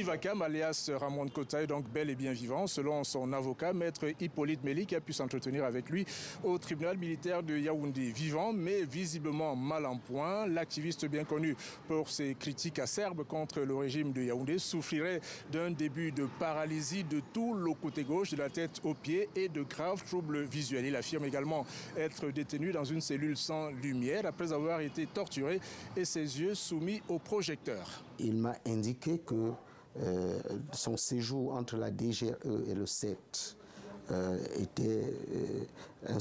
Vakam, alias Ramon Kota, est donc bel et bien vivant. Selon son avocat, maître Hippolyte Méli, qui a pu s'entretenir avec lui au tribunal militaire de Yaoundé. Vivant, mais visiblement mal en point, l'activiste bien connu pour ses critiques acerbes contre le régime de Yaoundé souffrirait d'un début de paralysie de tout le côté gauche, de la tête aux pieds, et de graves troubles visuels. Il affirme également être détenu dans une cellule sans lumière après avoir été torturé et ses yeux soumis au projecteur. Il m'a indiqué que son séjour entre la DGRE et le CET était un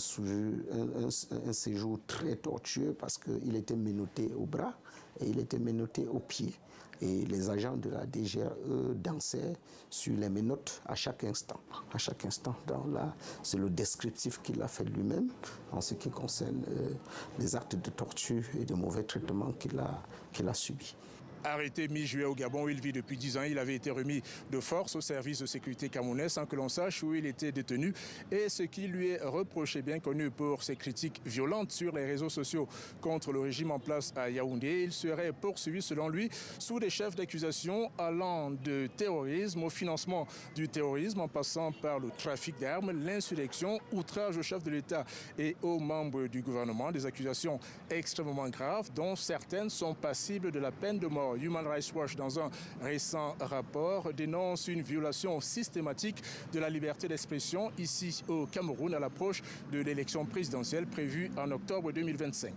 séjour très tortueux parce qu'il était menotté au bras et il était menotté aux pieds. Et les agents de la DGRE dansaient sur les menottes à chaque instant. À chaque instant, c'est le descriptif qu'il a fait lui-même en ce qui concerne les actes de torture et de mauvais traitements qu'il a subis. Arrêté mi-juillet au Gabon où il vit depuis 10 ans, il avait été remis de force au service de sécurité camerounais sans que l'on sache où il était détenu et ce qui lui est reproché, bien connu pour ses critiques violentes sur les réseaux sociaux contre le régime en place à Yaoundé. Il serait poursuivi selon lui sous des chefs d'accusation allant de terrorisme au financement du terrorisme en passant par le trafic d'armes, l'insurrection, outrage au chef de l'État et aux membres du gouvernement. Des accusations extrêmement graves dont certaines sont passibles de la peine de mort. Human Rights Watch, dans un récent rapport, dénonce une violation systématique de la liberté d'expression ici au Cameroun à l'approche de l'élection présidentielle prévue en octobre 2025.